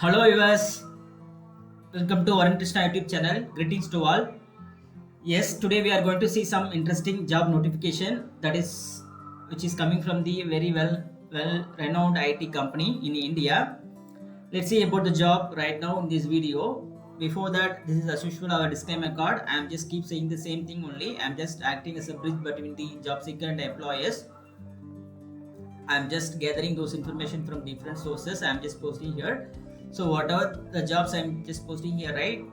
Hello viewers, welcome to Varun Krishna YouTube channel. Greetings to all. Yes, today we are going to see some interesting job notification which is coming from the very well renowned IT company in India. Let's see about the job right now in this video. Before that, this is as usual our disclaimer card. I am just keep saying the same thing only. I am just acting as a bridge between the job seeker and employers. I'm just gathering those information from different sources. I'm just posting here. So whatever the jobs I'm just posting here, right?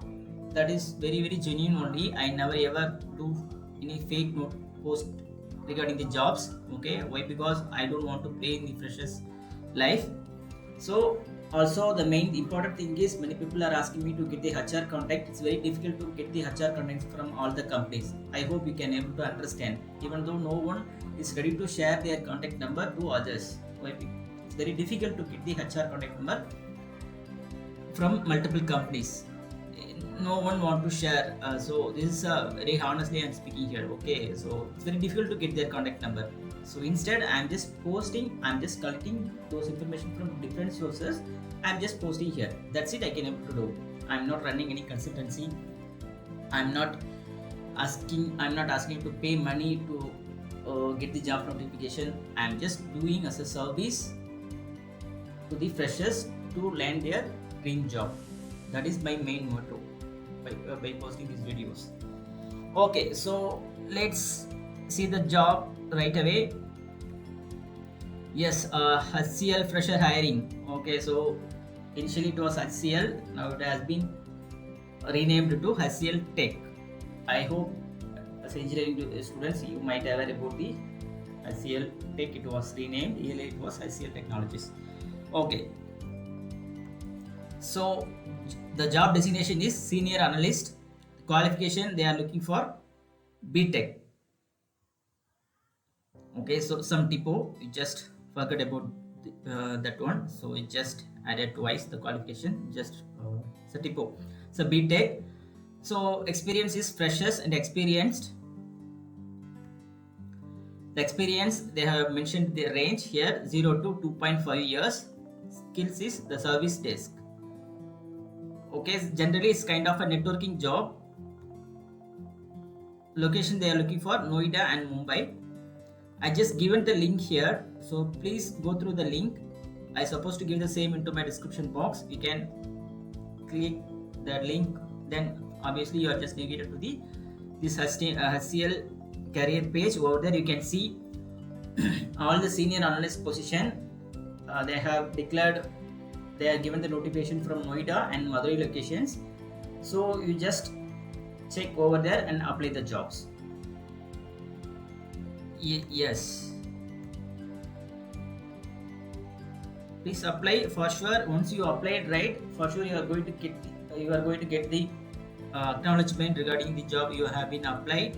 That is very genuine only. I never ever do any fake note post regarding the jobs. Okay, why? Because I don't want to play in the freshers' life. So also the main important thing is many people are asking me to get the HR contact. It's very difficult to get the HR contacts from all the companies. I hope you can able to understand. Even though no one is ready to share their contact number to others. It's very difficult to get the HR contact number from multiple companies. No one want to share. So this is very honestly I'm speaking here. Okay, so it's very difficult to get their contact number. So instead I'm just collecting those information from different sources. I'm just posting here. That's it I can able to do. I'm not running any consultancy. I'm not asking to pay money to get the job notification. I'm just doing as a service to the freshers to land their dream job. That is my main motto by posting these videos. Okay, so let's see the job right away. Yes, HCL fresher hiring. Okay, so initially it was HCL, now it has been renamed to HCLTech. I hope as engineering students you might have heard about the HCLTech. It was renamed. Earlier it was HCL Technologies. Okay. So the job designation is senior analyst. Qualification they are looking for btech. Okay, so some typo you just forget about that one, so we just added twice the qualification, just it's a typo. So btech. So experience is freshers and experienced. The experience they have mentioned the range here 0 to 2.5 years. Skills is the service desk. Okay, generally it's kind of a networking job. Location they are looking for Noida and Mumbai. I just given the link here, so please go through the link. I supposed to give the same into my description box. You can click the link, then obviously you are just navigated to this HCL career page. Over there you can see all the senior analyst position. They have declared, they are given the notification from Noida and Madurai locations. So you just check over there and apply the jobs. Yes, please apply for sure. Once you apply it right, for sure you are going to get the acknowledgement regarding the job you have been applied.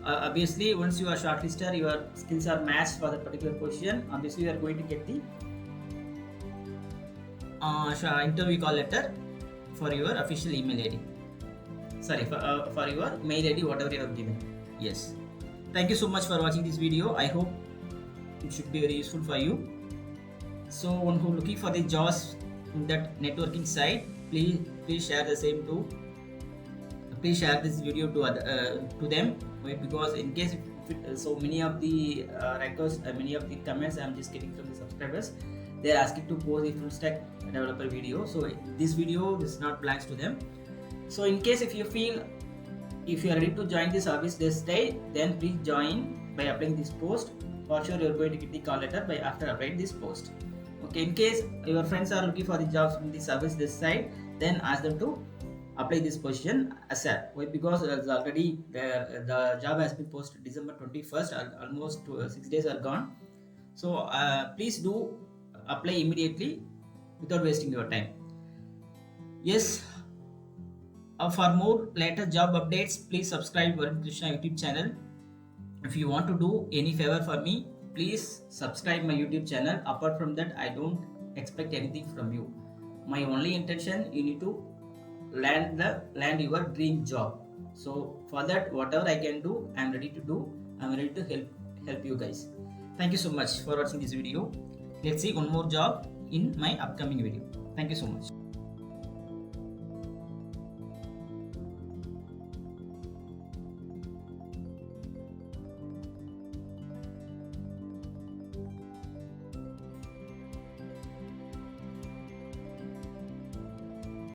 Obviously once you are shortlisted, your skills are matched for that particular position, obviously you are going to get the interview call letter for your official email ID. Sorry, for your mail ID, whatever you have given. Yes, thank you so much for watching this video. I hope it should be very useful for you. So one who looking for the jobs in that networking side, please share the same to. Please share this video to them. Wait, because in case so many of the records, many of the comments I am just getting from the subscribers, they are asking to post the full stack developer video. So this video is not belongs to them. So in case if you are ready to join the service this day, then please join by applying this post. For sure you are going to get the call letter by after applying this post. Okay, in case your friends are looking for the jobs from the service this side, then ask them to apply this position as well. Why? Because already the job has been posted December 21st, almost 6 days are gone. So please do apply immediately without wasting your time. Yes, for more latest job updates, please subscribe Varun Krishna YouTube channel. If you want to do any favor for me, please subscribe my YouTube channel. Apart from that, I don't expect anything from you. My only intention, you need to land your dream job. So for that, whatever I can do, I am ready to do. I am ready to help you guys. Thank you so much for watching this video. Let's see one more job in my upcoming video. Thank you so much.